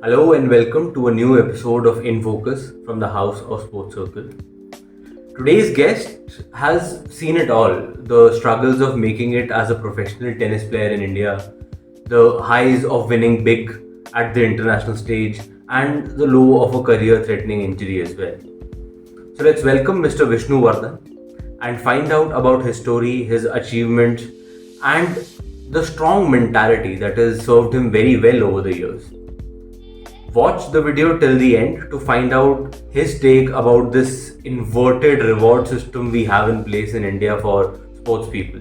Hello and welcome to a new episode of In Focus from the House of Sports Circle. Today's guest has seen it all, the struggles of making it as a professional tennis player in India, the highs of winning big at the international stage, and the low of a career threatening injury as well. So let's welcome Mr. Vishnu Vardhan and find out about his story, his achievements, and the strong mentality that has served him very well over the years. Watch the video till the end to find out his take about this inverted reward system we have in place in India for sports people.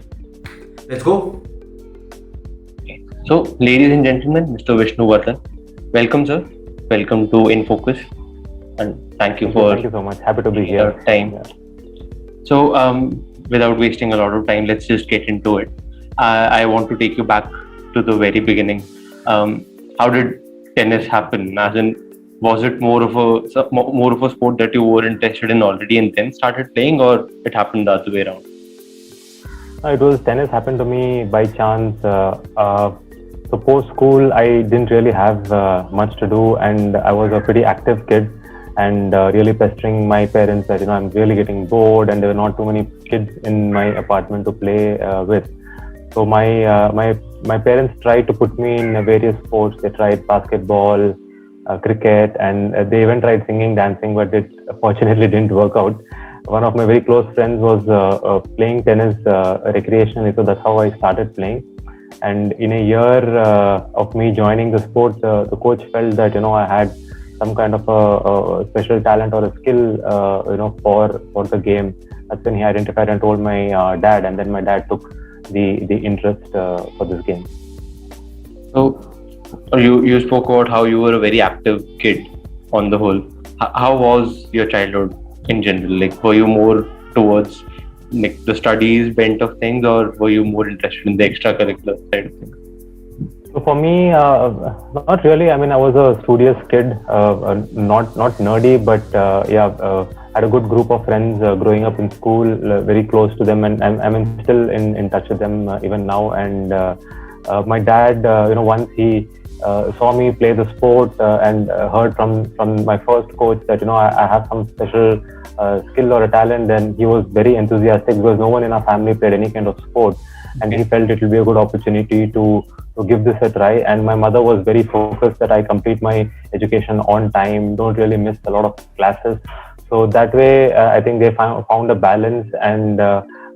Let's go. So, ladies and gentlemen, Mr. Vishnu Vardhan, welcome, sir. Welcome to In Focus, and thank you for Thank you so much. Happy to be here. your time. So, without wasting a lot of time, let's just get into it. I want to take you back to the very beginning. How did tennis happen? As in, was it more of a sport that you were interested in already and then started playing, or it happened the other way around? It was tennis happened to me by chance. So post school, I didn't really have much to do, and I was a pretty active kid, and really pestering my parents that I'm really getting bored, and there were not too many kids in my apartment to play with. So my parents tried to put me in various sports. They tried basketball, cricket, and they even tried singing, dancing, but it fortunately didn't work out. One of my very close friends was playing tennis recreationally, so that's how I started playing. And in a year of me joining the sport, the coach felt that I had some kind of a special talent or a skill, for the game. That's when he identified and told my dad, and then my dad took the interest for this game. So, you spoke about how you were a very active kid on the whole. How was your childhood in general? Like, were you more towards like the studies bent of things, or were you more interested in the extracurricular side of things? So for me, not really. I mean, I was a studious kid, not nerdy, but had a good group of friends growing up in school, very close to them, and I'm still in touch with them even now. And my dad, once he saw me play the sport and heard from my first coach that I have some special skill or a talent, then he was very enthusiastic because no one in our family played any kind of sport, and he felt it will be a good opportunity to give this a try. And my mother was very focused that I complete my education on time, don't really miss a lot of classes. So that way, I think they found a balance. And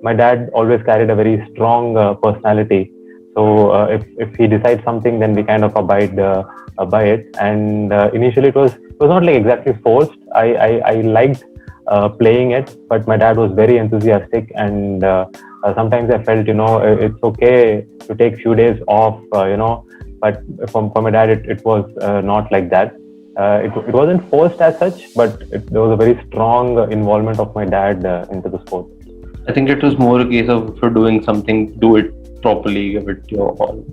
my dad always carried a very strong personality. So if he decides something, then we kind of abide by it. And initially, it was not like exactly forced. I liked playing it, but my dad was very enthusiastic, and sometimes I felt it's okay to take few days off, but for my dad it was not like that. It wasn't forced as such, but there was a very strong involvement of my dad into the sport. I think it was more a case of if you're doing something, do it properly, give it your all.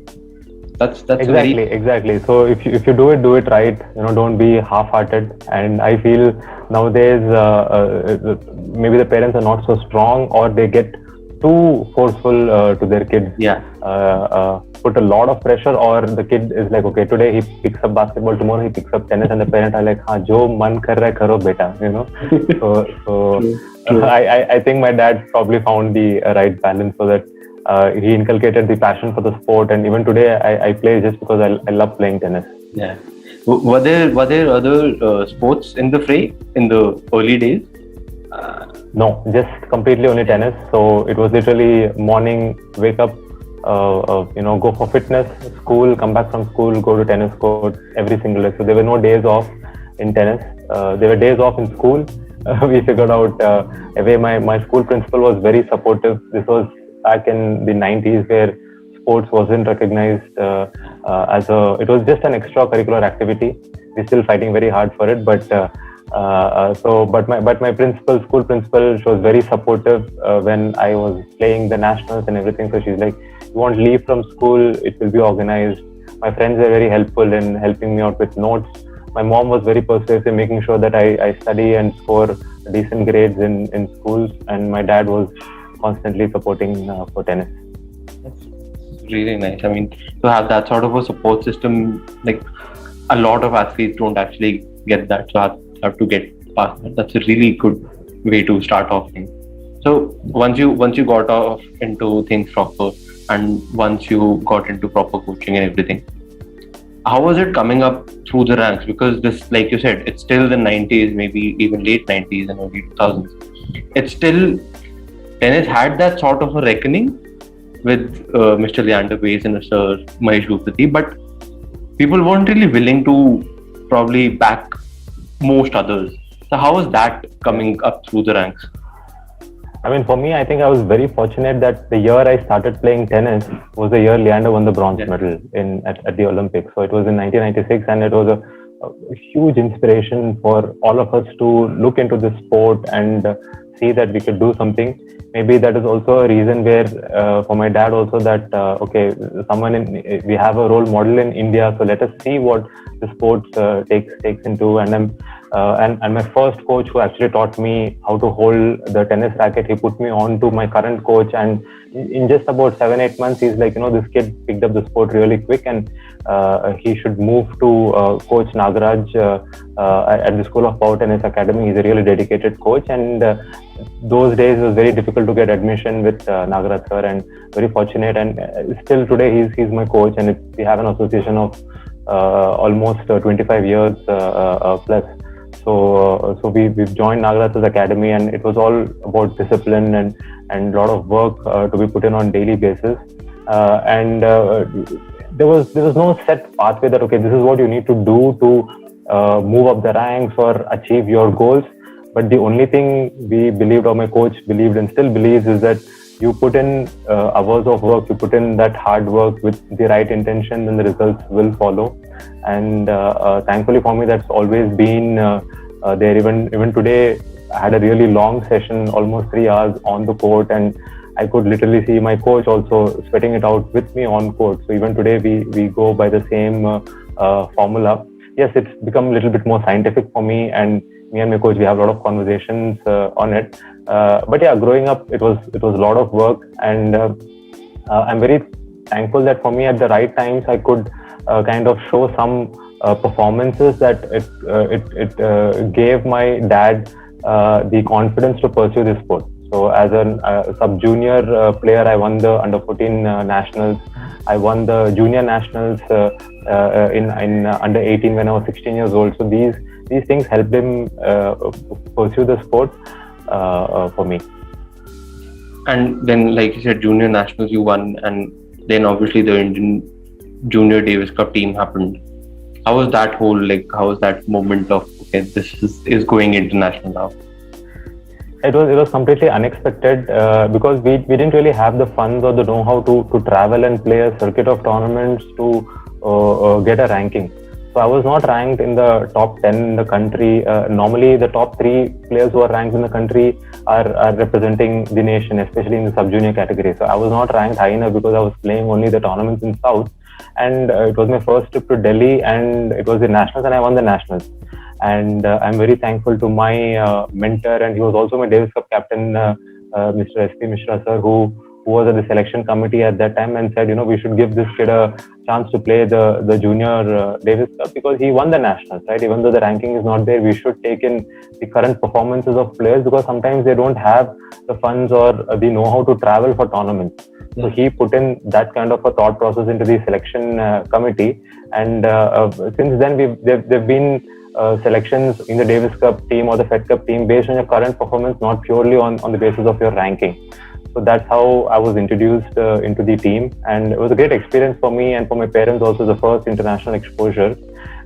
That's exactly. So if you do it right, don't be half-hearted. And I feel nowadays maybe the parents are not so strong, or they get too forceful to their kids. Yeah. Put a lot of pressure, or the kid is like, okay, today he picks up basketball, tomorrow he picks up tennis, and the parent are like, "Haan, jo man kar raha hai, karo beta," So True. I think my dad probably found the right balance, so that he inculcated the passion for the sport, and even today I play just because I love playing tennis. Yeah. Were there other sports in the fray in the early days? No, just completely only tennis. So it was literally morning, wake up, go for fitness, school, come back from school, go to tennis court every single day. So there were no days off in tennis. There were days off in school. We figured out a way. My school principal was very supportive. This was back in the 90s, where sports wasn't recognized it was just an extracurricular activity. We're still fighting very hard for it, but my school principal, she was very supportive when I was playing the nationals and everything. So she's like, "You won't leave from school, it will be organized." My friends were very helpful in helping me out with notes. My mom was very persuasive, making sure that I study and score decent grades in schools, and my dad was constantly supporting for tennis. That's really nice. I mean, to have that sort of a support system, like a lot of athletes don't actually get that, so I have to get past that. That's a really good way to start off things. So once you got off into things proper, and once you got into proper coaching and everything, how was it coming up through the ranks? Because this, like you said, it's still the 90s, maybe even late 90s and early 2000s. It's still, tennis had that sort of a reckoning with Mr. Leander Paes and Mr. Mahesh Bhupathi, but people weren't really willing to probably back most others. So how was that coming up through the ranks? I mean, for me, I think I was very fortunate that the year I started playing tennis was the year Leander won the bronze medal at the Olympics. So it was in 1996, and it was a huge inspiration for all of us to look into this sport and see that we could do something. Maybe that is also a reason where for my dad also that okay, we have a role model in India, so let us see what the sport takes into. And my first coach who actually taught me how to hold the tennis racket, he put me on to my current coach, and in just about 7-8 months, he's like, this kid picked up the sport really quick, and he should move to Coach Nagaraj at the School of Power Tennis Academy. He's a really dedicated coach, and those days it was very difficult to get admission with Nagaraj sir, and very fortunate, and still today he's my coach, and we have an association of almost 25 years plus. So we've joined Nagaraj's academy, and it was all about discipline and a lot of work to be put in on daily basis. There was no set pathway that okay, this is what you need to do to move up the ranks or achieve your goals. But the only thing we believed, or my coach believed and still believes, is that you put in hours of work, you put in that hard work with the right intention, then the results will follow. And thankfully for me, that's always been there. Even today, I had a really long session, almost 3 hours on the court, and I could literally see my coach also sweating it out with me on court. So even today, we go by the same formula. Yes, it's become a little bit more scientific for me, and me and my coach, we have a lot of conversations on it. But yeah, growing up, it was a lot of work, and I'm very thankful that for me at the right times I could kind of show some performances that it gave my dad the confidence to pursue this sport. So as a sub-junior player, I won the under-14 nationals. I won the junior nationals in under 18 when I was 16 years old. So these things helped him pursue the sport for me. And then, like you said, junior nationals you won, and then obviously the Indian Junior Davis Cup team happened. How was that how was that moment of, okay, this is going international now? It was completely unexpected because we didn't really have the funds or the know-how to travel and play a circuit of tournaments to get a ranking. So I was not ranked in the top 10 in the country. Normally, the top 3 players who are ranked in the country are representing the nation, especially in the sub-junior category. So I was not ranked high enough because I was playing only the tournaments in South. And it was my first trip to Delhi, and it was the nationals, and I won the nationals. And I'm very thankful to my mentor, and he was also my Davis Cup captain, Mr. S.P. Mishra sir, who was at the selection committee at that time, and said, we should give this kid a chance to play the junior Davis Cup because he won the nationals, right? Even though the ranking is not there, we should take in the current performances of players because sometimes they don't have the funds or the know-how to travel for tournaments. So he put in that kind of a thought process into the selection committee, and since then there've been selections in the Davis Cup team or the Fed Cup team based on your current performance, not purely on the basis of your ranking. So that's how I was introduced into the team, and it was a great experience for me and for my parents also, the first international exposure.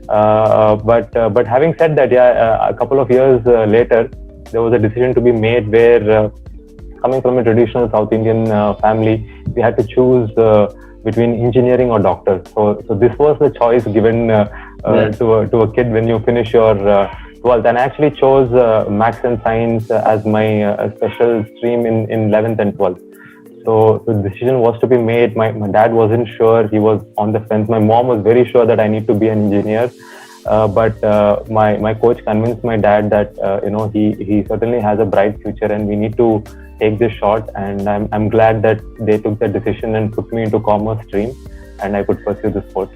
But having said that, a couple of years later, there was a decision to be made where coming from a traditional South Indian family, we had to choose between engineering or doctor. So this was the choice given to a kid when you finish your 12th. And I actually chose Maths and Science as my special stream in 11th and 12th. So the decision was to be made. My dad wasn't sure. He was on the fence. My mom was very sure that I need to be an engineer. But my coach convinced my dad that he certainly has a bright future and we need to take this shot. And I'm glad that they took that decision and put me into commerce stream and I could pursue the sport.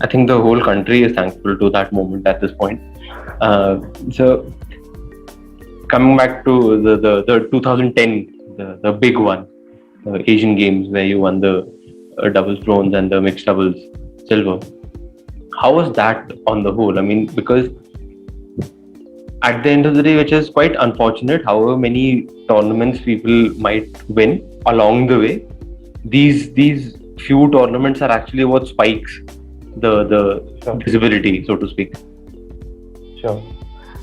I think the whole country is thankful to that moment at this point. So coming back to the 2010, the big one, the Asian Games where you won the doubles bronze and the mixed doubles silver. How was that on the whole? I mean, because at the end of the day, which is quite unfortunate, however many tournaments people might win along the way, these few tournaments are actually what spikes the Sure. visibility, so to speak. Sure.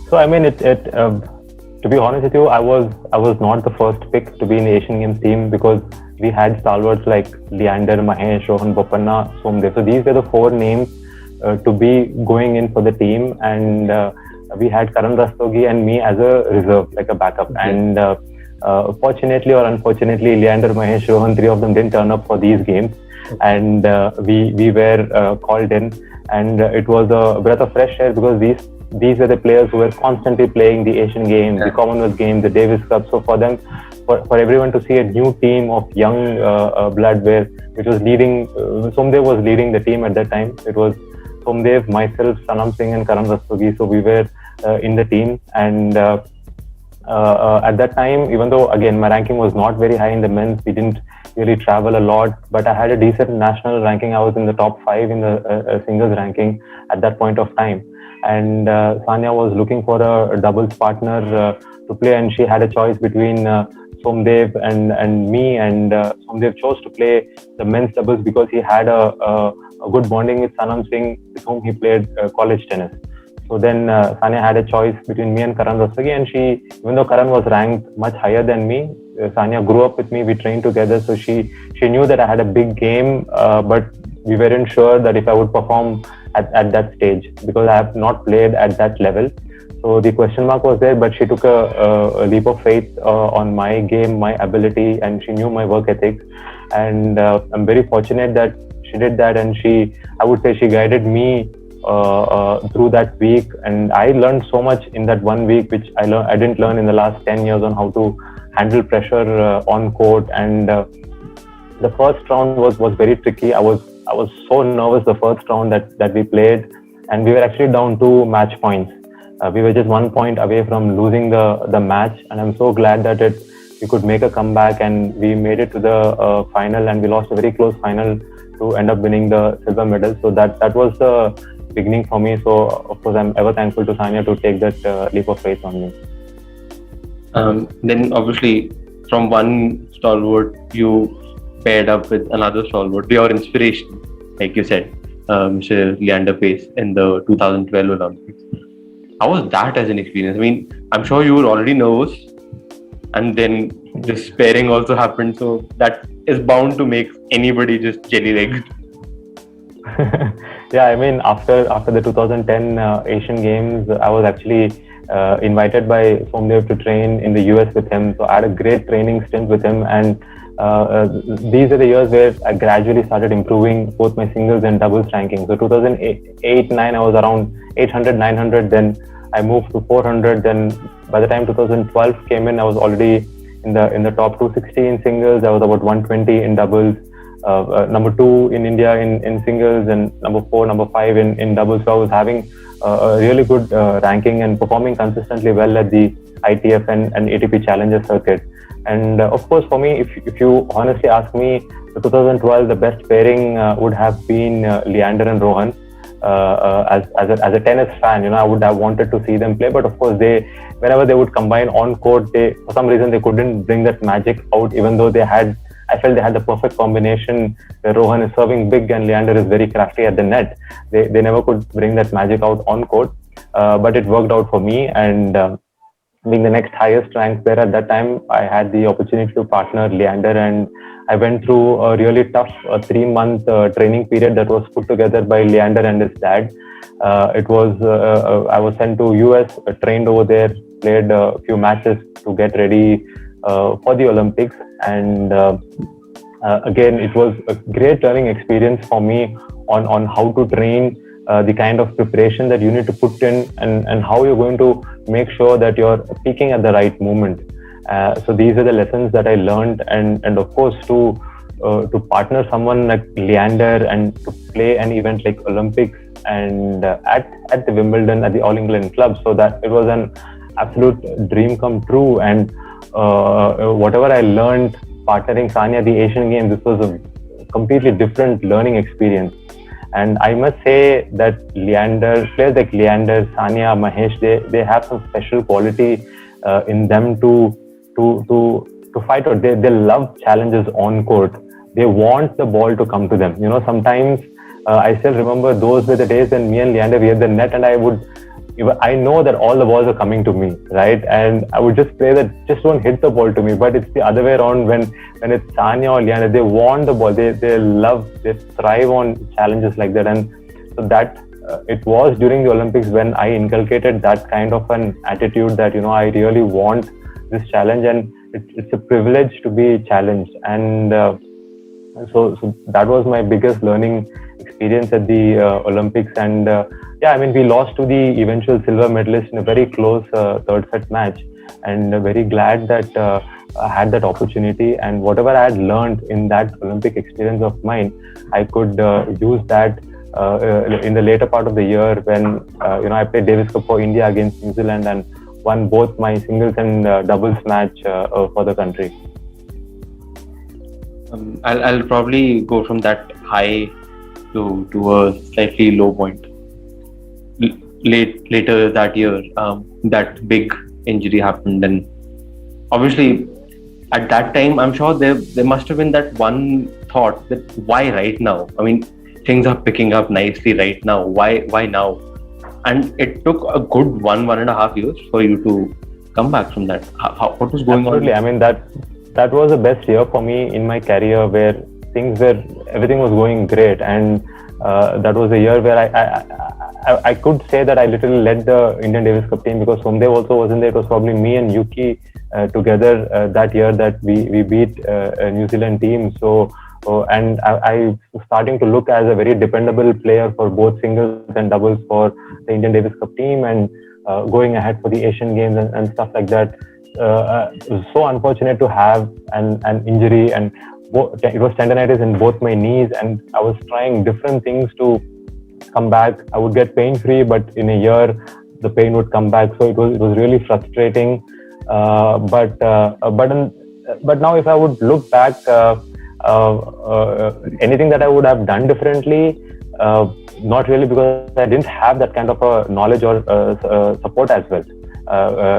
So I mean, to be honest with you, I was not the first pick to be in the Asian Games team because we had stalwarts like Leander, Mahesh, Rohan Bopanna, Somdev. So these were the four names to be going in for the team, and we had Karan Rastogi and me as a reserve, like a backup. Okay. And fortunately or unfortunately, Leander, Mahesh, Rohan, three of them didn't turn up for these games, and we were called in, and it was a breath of fresh air because these were the players who were constantly playing the Asian Games, the Commonwealth Games, the Davis Cup. So for them, for everyone to see a new team of young blood, which was leading, Somdev was leading the team at that time. It was Somdev, myself, Sanam Singh, and Karan Rastogi. So we were in the team, and at that time, even though again my ranking was not very high in the men's, we didn't really travel a lot, but I had a decent national ranking. I was in the top 5 in the singles ranking at that point of time. And Sania was looking for a doubles partner to play, and she had a choice between Somdev and me, and Somdev chose to play the men's doubles because he had a good bonding with Sanam Singh, with whom he played college tennis. So then Sania had a choice between me and Karan Rastogi, and she, even though Karan was ranked much higher than me, Sania grew up with me, we trained together, so she knew that I had a big game, but we weren't sure that if I would perform at that stage because I have not played at that level. So the question mark was there, but she took a leap of faith on my game, my ability, and she knew my work ethics. And I'm very fortunate that she did that, and I would say she guided me through that week, and I learned so much in that 1 week, which I didn't learn in the last 10 years on how to handle pressure on court. And the first round was very tricky. I was so nervous the first round that we played, and we were actually down 2 match points. We were just 1 point away from losing the match, and I'm so glad that we could make a comeback and we made it to the final, and we lost a very close final to end up winning the silver medal. So that was the beginning for me. So of course I'm ever thankful to Sania to take that leap of faith on me. Then obviously from one stalwart you paired up with another stalwart, your inspiration, like you said, Mr. Leander Paes in the 2012 Olympics. How was that as an experience? I mean, I'm sure you were already nervous, and then this pairing also happened, so that is bound to make anybody just jelly-legged. Yeah, I mean, after the 2010 Asian Games, I was actually invited by Somdev to train in the US with him. So I had a great training stint with him, and these are the years where I gradually started improving both my singles and doubles ranking. So 2008-9, I was around 800, 900. Then I moved to 400. Then by the time 2012 came in, I was already in the top 260 in singles. I was about 120 in doubles. Number 2 in India in singles, and number 4, number 5 in doubles. So I was having a really good ranking and performing consistently well at the ITF and ATP Challenger circuit. And of course, for me, if you honestly ask me, the 2012 the best pairing would have been Leander and Rohan. As a tennis fan, I would have wanted to see them play, but of course whenever they would combine on court, for some reason they couldn't bring that magic out, even though I felt they had the perfect combination where Rohan is serving big and Leander is very crafty at the net. They never could bring that magic out on court, but it worked out for me. And being the next highest ranked player at that time, I had the opportunity to partner Leander, and I went through a really tough 3-month training period that was put together by Leander and his dad. I was sent to US, trained over there, played a few matches to get ready for the Olympics. And again, it was a great learning experience for me on how to train, the kind of preparation that you need to put in, and how you're going to make sure that you're peaking at the right moment. So these are the lessons that I learned, and of course to to partner someone like Leander and to play an event like Olympics and at the Wimbledon at the All England Club. So that it was an absolute dream come true. And whatever I learned partnering Sania at the Asian Games, this was a completely different learning experience. And I must say that players like Leander, Sania, Mahesh, they have some special quality in them to fight out. They love challenges on court. They want the ball to come to them. Sometimes I still remember those were the days when me and Leander we had the net, and I know that all the balls are coming to me, right? And I would just play that, just don't hit the ball to me. But it's the other way around when it's Sania or Leander, they want the ball. They thrive on challenges like that. And so that it was during the Olympics when I inculcated that kind of an attitude that, I really want this challenge, and it's a privilege to be challenged. And so that was my biggest learning experience at the Olympics. And we lost to the eventual silver medalist in a very close third set match, and very glad that I had that opportunity. And whatever I had learned in that Olympic experience of mine, I could use that in the later part of the year when I played Davis Cup for India against New Zealand and won both my singles and doubles match for the country. I'll probably go from that high to a slightly low point. Later that year, that big injury happened, and obviously at that time, I'm sure there must have been that one thought that why right now? I mean, things are picking up nicely right now. Why now? And it took a good 1.5 years for you to come back from that. What was going on? I mean, that was the best year for me in my career, where everything was going great, and that was a year where I could say that I literally led the Indian Davis Cup team, because Somdev also wasn't there. It was probably me and Yuki together that year that we beat a New Zealand team. So and I was starting to look as a very dependable player for both singles and doubles for the Indian Davis Cup team, and going ahead for the Asian Games and stuff like that. It was so unfortunate to have an injury, and it was tendonitis in both my knees, and I was trying different things to come back. I would get pain free, but in a year the pain would come back. So it was really frustrating. But now if I would look back, anything that I would have done differently, not really, because I didn't have that kind of a knowledge or support as well.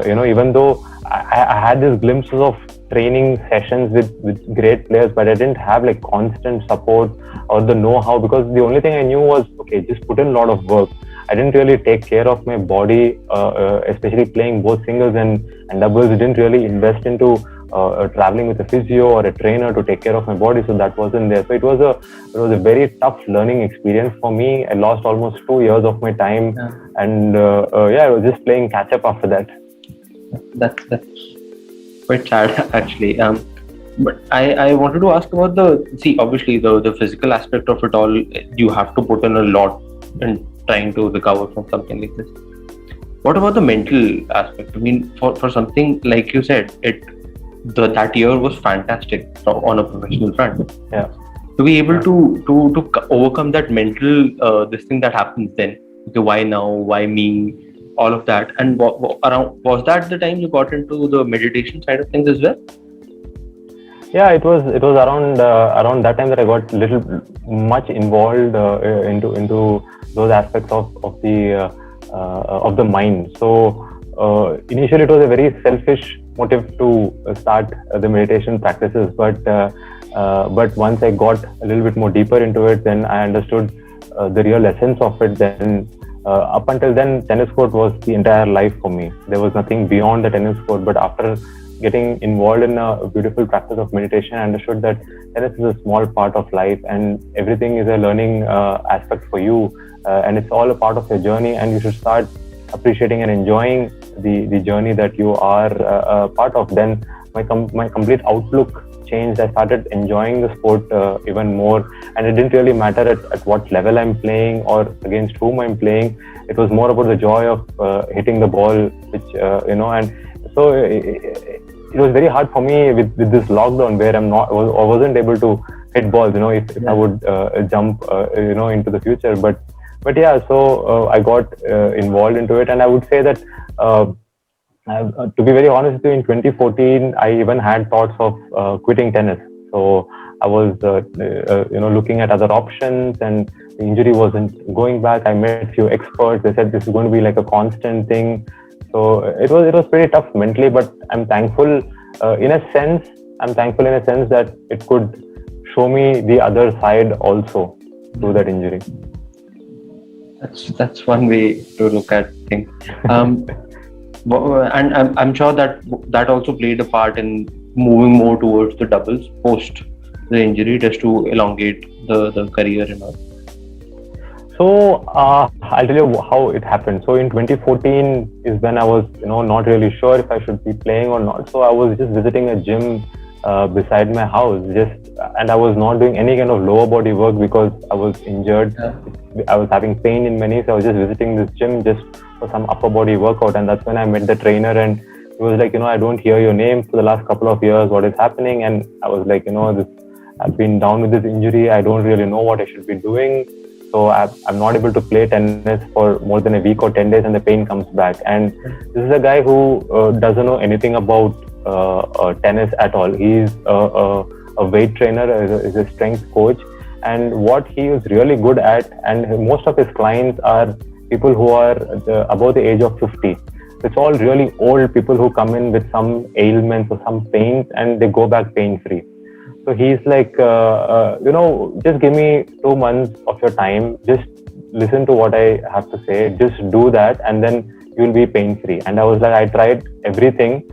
Even though I had these glimpses of training sessions with great players, but I didn't have like constant support or the know-how, because the only thing I knew was, okay, just put in a lot of work. I didn't really take care of my body, especially playing both singles and doubles. I didn't really invest into traveling with a physio or a trainer to take care of my body, so that wasn't there. So it was a very tough learning experience for me. I lost almost 2 years of my time, and I was just playing catch up after that. That's quite sad, actually. But I wanted to ask about obviously the physical aspect of it all. You have to put in a lot in trying to recover from something like this. What about the mental aspect? I mean, for something like you said, that year was fantastic on a professional front. Yeah. To be able to overcome that mental this thing that happens then. Okay, why now? Why me? All of that. And was that the time you got into the meditation side of things as well? Yeah, it was around that time that I got much involved into those aspects of the mind. So initially it was a very selfish motive to start the meditation practices, but once I got a little bit more deeper into it, then I understood the real essence of it. Then up until then, tennis court was the entire life for me. There was nothing beyond the tennis court. But after getting involved in a beautiful practice of meditation, I understood that tennis is a small part of life, and everything is a learning aspect for you, and it's all a part of your journey, and you should start appreciating and enjoying the journey that you are a part of. Then my complete outlook changed. I started enjoying the sport even more, and it didn't really matter at what level I'm playing or against whom I'm playing. It was more about the joy of hitting the ball, which and so it was very hard for me with this lockdown, where I wasn't able to hit balls, if I would jump, into the future. But yeah, so I got involved into it, and I would say that. To be very honest with you, in 2014, I even had thoughts of quitting tennis. So I was, looking at other options, and the injury wasn't going back. I met few experts. They said this is going to be like a constant thing. So it was pretty tough mentally, but I'm thankful in a sense. I'm thankful in a sense that it could show me the other side also through that injury. That's one way to look at things. And I'm sure that also played a part in moving more towards the doubles post the injury, just to elongate the career and all. So I'll tell you how it happened. So in 2014 is when I was, not really sure if I should be playing or not. So I was just visiting a gym beside my house, and I was not doing any kind of lower body work because I was injured. Yeah. I was having pain in my knee, so I was just visiting this gym just for some upper body workout. And that's when I met the trainer, and he was like, I don't hear your name for the last couple of years. What is happening? And I was like, I've been down with this injury. I don't really know what I should be doing. So I'm not able to play tennis for more than a week or 10 days, and the pain comes back. And this is a guy who doesn't know anything about tennis at all. He's a weight trainer, is a strength coach. And what he is really good at, and most of his clients are people who are above the age of 50. It's all really old people who come in with some ailments or some pains, and they go back pain-free. So he's like, just give me 2 months of your time. Just listen to what I have to say. Just do that, and then you'll be pain-free. And I was like, I tried everything.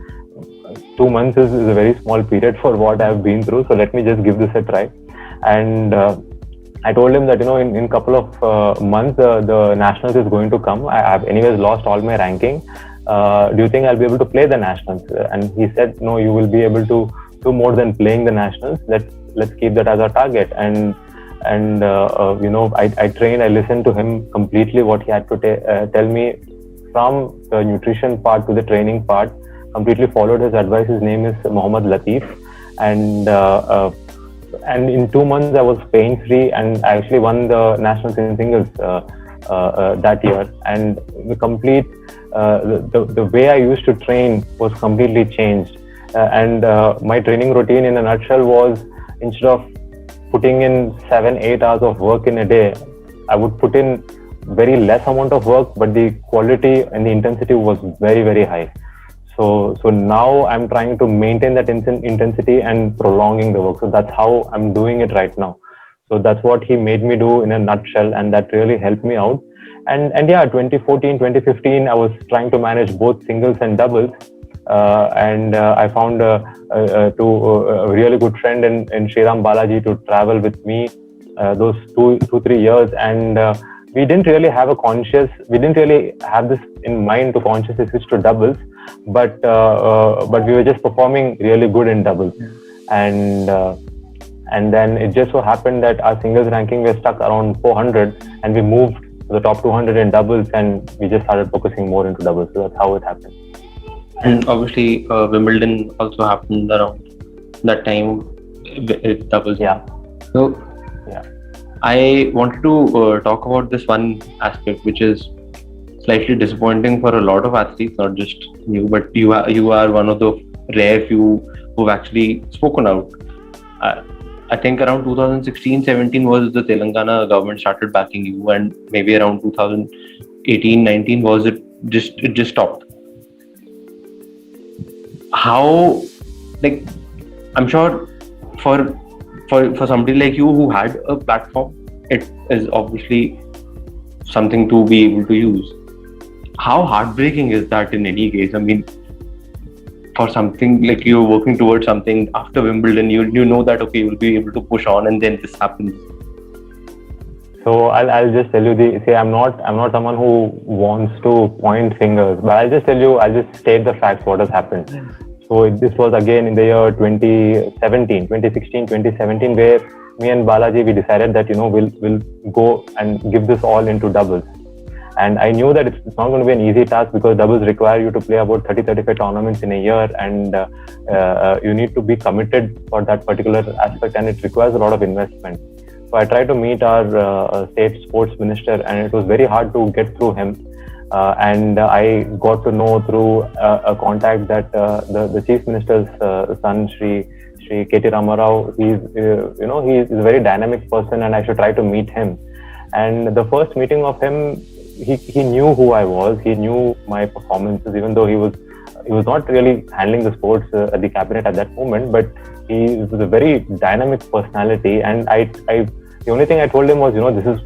2 months is a very small period for what I've been through. So let me just give this a try. And I told him that, in a couple of months, the nationals is going to come. I've anyways lost all my ranking. Do you think I'll be able to play the nationals? And he said, no, you will be able to do more than playing the nationals. Let's keep that as our target. And I trained. I listened to him completely. What he had to tell me, from the nutrition part to the training part, completely followed his advice. His name is Mohammad Latif, and in 2 months I was pain free, and I actually won the nationals in singles that year. And the way I used to train was completely changed. And my training routine in a nutshell was, instead of putting in 7-8 hours of work in a day, I would put in very less amount of work, but the quality and the intensity was very, very high. So now I'm trying to maintain that intensity and prolonging the work. So that's how I'm doing it right now. So that's what he made me do in a nutshell, and that really helped me out. And yeah, 2014, 2015, I was trying to manage both singles and doubles. And I found a really good friend in Sriram Balaji to travel with me those 2-3 years. And we didn't really have this in mind to consciously switch to doubles, but we were just performing really good in doubles. And then it just so happened that our singles ranking was stuck around 400, and we moved to the top 200 in doubles, and we just started focusing more into doubles. So that's how it happened. And obviously Wimbledon also happened around that time with doubles. Yeah. So yeah, I wanted to talk about this one aspect, which is slightly disappointing for a lot of athletes, not just you, but you are one of the rare few who've actually spoken out. I think around 2016-17 was the Telangana government started backing you, and maybe around 2018-19 was it just stopped. How, like, I'm sure for somebody like you who had a platform, it is obviously something to be able to use. How heartbreaking is that in any case? I mean, for something like you're working towards something after Wimbledon, you know that okay, you'll be able to push on, and then this happens. So I'll just tell you I'm not someone who wants to point fingers, but I'll just state the facts, what has happened. So this was again in the year 2016, 2017, where me and Balaji, we decided that, we'll go and give this all into doubles. And I knew that it's not going to be an easy task because doubles require you to play about 30-35 tournaments in a year, and you need to be committed for that particular aspect, and it requires a lot of investment. So I tried to meet our state sports minister, and it was very hard to get through him. And I got to know through a contact that the chief minister's son, Shri K.T. Ramarao, he's a very dynamic person, and I should try to meet him. And the first meeting of him, he knew who I was. He knew my performances, even though he was not really handling the sports at the cabinet at that moment. But he was a very dynamic personality, and the only thing I told him was,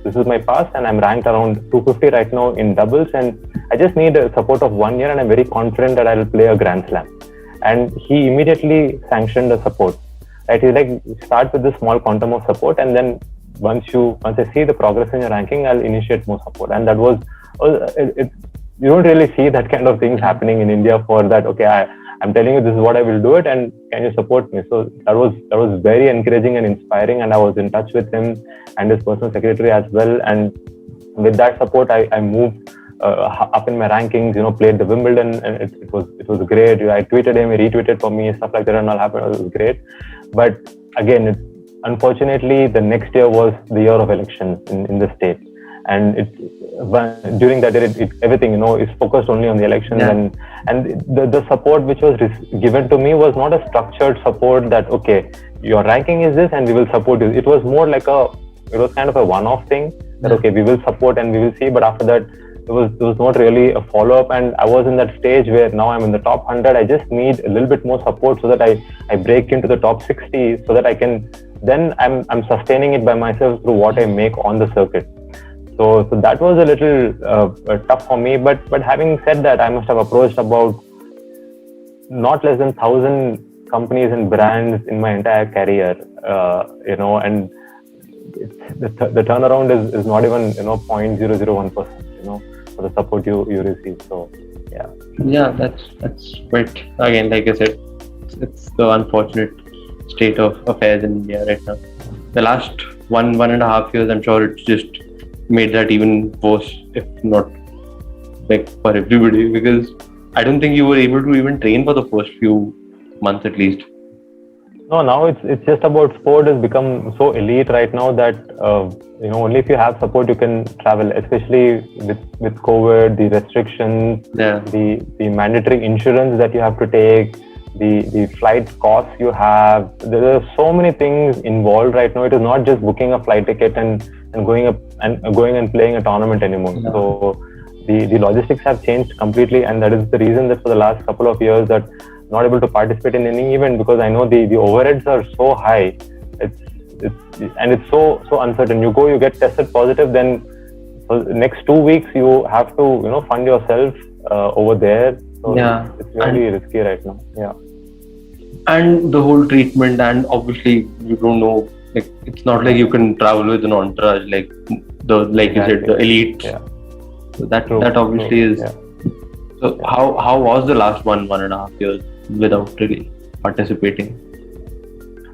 this is my past, and I'm ranked around 250 right now in doubles, and I just need a support of 1 year, and I'm very confident that I'll play a Grand Slam. And he immediately sanctioned the support. Right? He's like, start with this small quantum of support, and then once I see the progress in your ranking, I'll initiate more support. And that was, you don't really see that kind of things happening in India for that. Okay, I'm telling you this is what I will do it, and can you support me? So that was very encouraging and inspiring, and I was in touch with him and his personal secretary as well. And with that support, I moved up in my rankings. Played the Wimbledon, and it was great. I tweeted him, he retweeted for me, stuff like that, and all happened. It was great. But again, unfortunately, the next year was the year of elections in the state, and during that year, everything is focused only on the elections, and the support which was given to me was not a structured support that, okay, your ranking is this and we will support you. It was more like it was kind of a one-off thing that, okay, we will support and we will see, but after that there was not really a follow-up. And I was in that stage where now I'm in the top 100. I just need a little bit more support so that I break into the top 60, so that I can, then I'm sustaining it by myself through what I make on the circuit. So that was a little tough for me. But having said that, I must have approached about not less than 1,000 companies and brands in my entire career, and the turnaround is not even 0.001%, for the support you receive. So yeah, that's quite, again, like I said, it's the unfortunate state of affairs in India right now. The last one and a half years, I'm sure it's just made that even worse, if not like for everybody, because I don't think you were able to even train for the first few months at least. No, now it's just about sport has become so elite right now that only if you have support you can travel, especially with COVID, the restrictions, the mandatory insurance that you have to take, the flight costs you have. There are so many things involved right now. It is not just booking a flight ticket and going and playing a tournament anymore. Yeah. So the logistics have changed completely, and that is the reason that for the last couple of years that not able to participate in any event, because I know the overheads are so high. It's so uncertain. You get tested positive, then for the next 2 weeks you have to fund yourself over there. So it's really risky right now. Yeah. And the whole treatment, and obviously you don't know, like it's not like you can travel with an entourage like you said, the elite. Yeah. So that obviously is. Yeah. So how was the last one and a half years without really participating?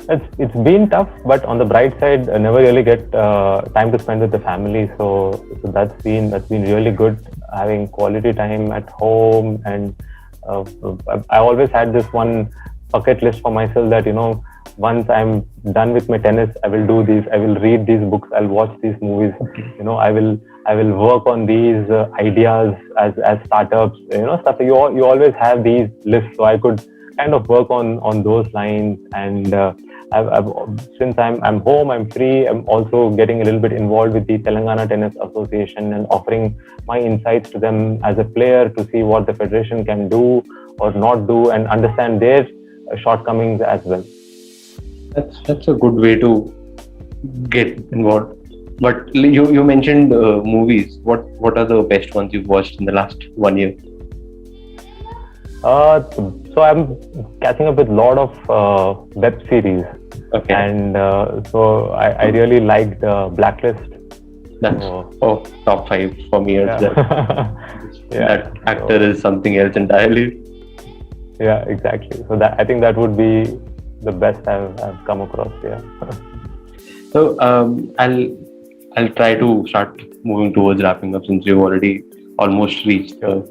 It's been tough, but on the bright side, I never really get time to spend with the family. So that's been really good, having quality time at home. And I always had this one bucket list for myself that once I'm done with my tennis, I will do these. I will read these books. I'll watch these movies. Okay. I will work on these ideas as startups. Stuff. You always have these lists, so I could kind of work on those lines. And since I'm home, I'm free. I'm also getting a little bit involved with the Telangana Tennis Association and offering my insights to them as a player to see what the federation can do or not do, and understand their shortcomings as well. That's a good way to get involved. But you mentioned movies. What are the best ones you've watched in the last 1 year? So I'm catching up with a lot of web series. Okay. And so I really liked Blacklist. That's top 5 for me as well. That actor is something else entirely. Yeah, exactly. So I think that would be the best I've come across. Yeah. So I'll I'll try to start moving towards wrapping up since we've already almost reached the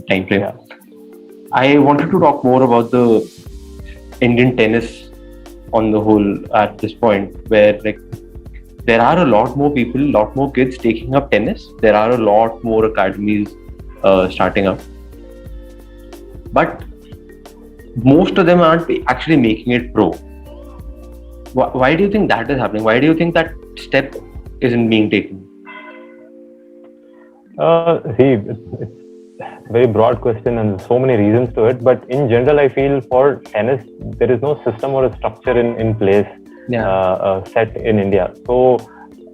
time frame. Yeah. I wanted to talk more about the Indian tennis on the whole at this point, where like there are a lot more people, a lot more kids taking up tennis. There are a lot more academies starting up, but most of them aren't actually making it pro. Why do you think that is happening? Why do you think that step isn't being taken? See, it's a very broad question and so many reasons to it. But in general, I feel for tennis, there is no system or a structure in place set in India. So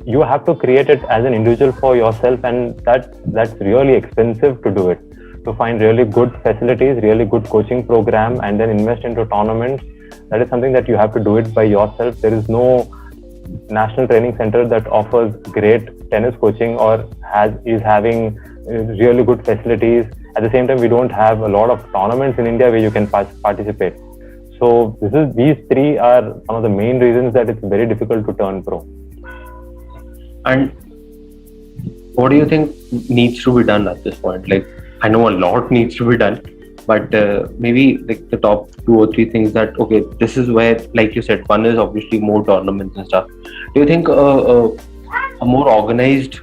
you have to create it as an individual for yourself, and that's really expensive to do it. To find really good facilities, really good coaching program, and then invest into tournaments. That is something that you have to do it by yourself. There is no national training center that offers great tennis coaching or is having really good facilities. At the same time, we don't have a lot of tournaments in India where you can participate. So these three are some of the main reasons that it's very difficult to turn pro. And what do you think needs to be done at this point? Like, I know a lot needs to be done, but maybe like the top 2 or 3 things that, okay, this is where, like you said, one is obviously more tournaments and stuff. Do you think a more organized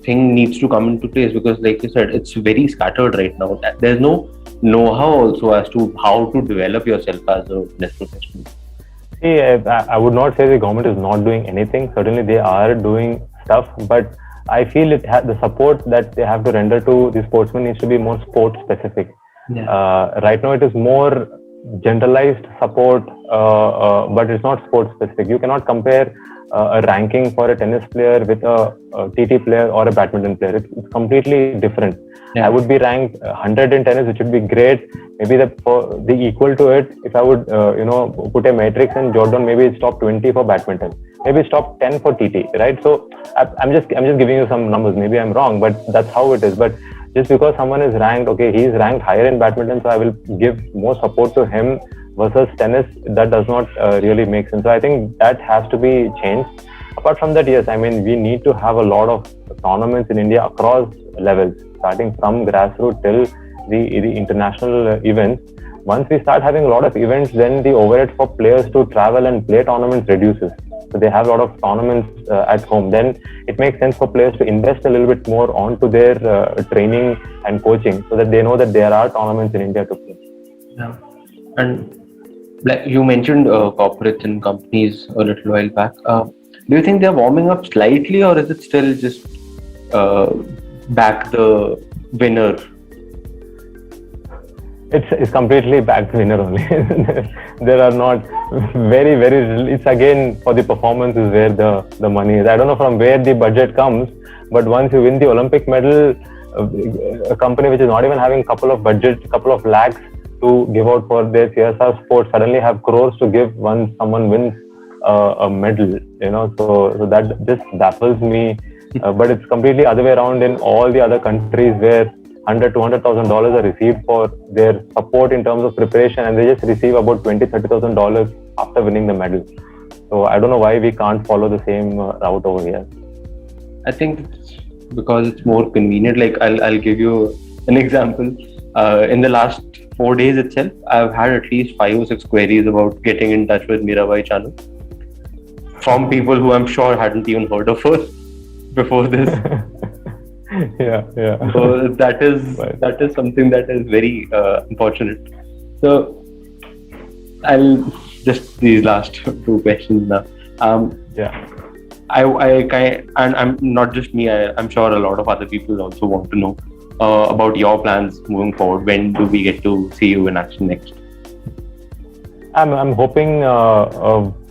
thing needs to come into place? Because like you said, it's very scattered right now. There's no know-how also as to how to develop yourself as a tennis professional. See, I would not say the government is not doing anything. Certainly they are doing stuff, but I feel the support that they have to render to the sportsmen needs to be more sport specific. Yeah. Right now it is more generalized support, but it's not sport specific. You cannot compare a ranking for a tennis player with a TT player or a badminton player. It's completely different. Yeah. I would be ranked 100 in tennis, which would be great. Maybe the equal to it, if I would put a matrix and jot down, maybe it's top 20 for badminton, maybe it's top 10 for TT, right? So I'm just giving you some numbers. Maybe I'm wrong, but that's how it is. But just because someone is ranked, okay, he's ranked higher in badminton, so I will give more support to him versus tennis, that does not really make sense. So I think that has to be changed. Apart from that, yes, I mean, we need to have a lot of tournaments in India across levels, starting from grassroots till the international events. Once we start having a lot of events, then the overhead for players to travel and play tournaments reduces. So they have a lot of tournaments at home. Then it makes sense for players to invest a little bit more onto their training and coaching, so that they know that there are tournaments in India to play. Yeah. And like you mentioned corporates and companies a little while back. Do you think they're warming up slightly, or is it still just back the winner? It's completely back to winner only. There are not very, it's again for the performance is where the money is. I don't know from where the budget comes, but once you win the Olympic medal, a company which is not even having couple of lakhs to give out for their CSR sports suddenly have crores to give once someone wins a medal, so that just baffles me. But it's completely other way around in all the other countries where $100,000-$200,000 are received for their support in terms of preparation, and they just receive about $20,000-$30,000 after winning the medal. So I don't know why we can't follow the same route over here. I think it's because it's more convenient. Like I'll give you an example. In the last 4 days itself, I've had at least 5 or 6 queries about getting in touch with Mirabai Chanu from people who I'm sure hadn't even heard of her before this. Yeah. So that is something that is very unfortunate. So I'll just these last 2 questions now. I'm not just me. I'm sure a lot of other people also want to know about your plans moving forward. When do we get to see you in action next? I'm hoping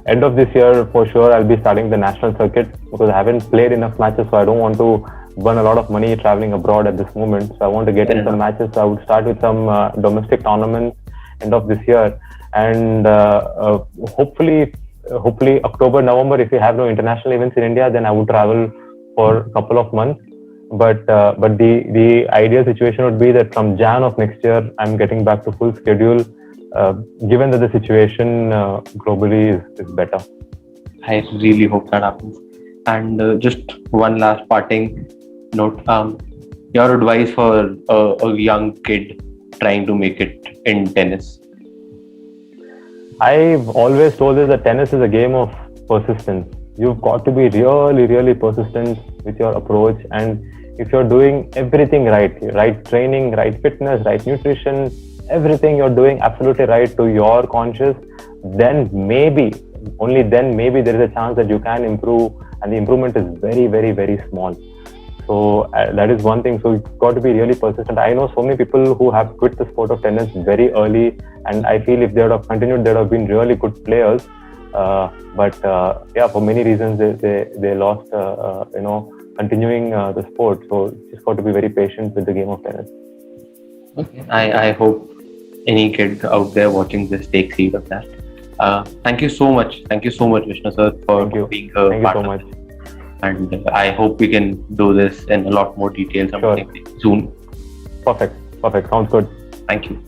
end of this year for sure. I'll be starting the national circuit because I haven't played enough matches, so I don't want to burn a lot of money traveling abroad at this moment. So I want to get in some matches. So I would start with some domestic tournaments end of this year, and hopefully October, November, if we have no international events in India, then I would travel for a couple of months. But the ideal situation would be that from Jan of next year, I'm getting back to full schedule, given that the situation globally is better. I really hope that happens. And just one last parting note. Your advice for a young kid trying to make it in tennis. I've always told this that tennis is a game of persistence. You've got to be really, really persistent with your approach. And if you're doing everything right training, right fitness, right nutrition, everything you're doing absolutely right to your conscious, then maybe, only then maybe there is a chance that you can improve, and the improvement is very, very, very small. So that is one thing. So you've got to be really persistent. I know so many people who have quit the sport of tennis very early, and I feel if they would have continued, they would have been really good players. But for many reasons, they lost, continuing the sport. So just got to be very patient with the game of tennis. Okay. I hope any kid out there watching this takes heed of that. Thank you so much. Thank you so much, Vishnu sir, for being a Thank you so much. And I hope we can do this in a lot more detail sometime soon. Perfect. Sounds good. Thank you.